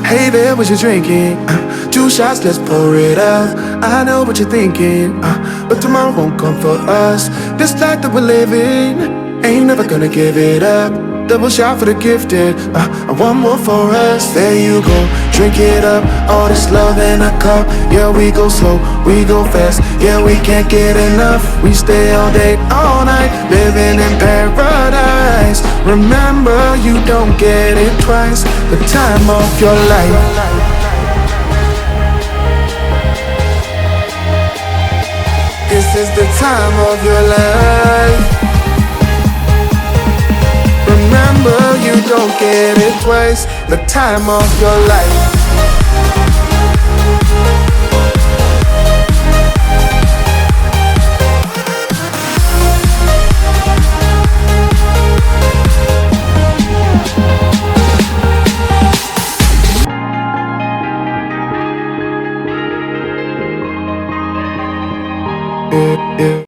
Hey there, what you drinking? 2 shots, let's pour it out. I know what you're thinking, but tomorrow won't come for us. This life that we're living, ain't never gonna give it up. Double shot for the gifted, and one more for us. There you go, drink it up. All this love in a cup. Yeah, we go slow, we go fast. Yeah, we can't get enough. We stay all day, all night, living in paradise. Remember, you don't get it twice. The time of your life. This is the time of your life. Remember, you don't get it twice. The time of your life. Yeah.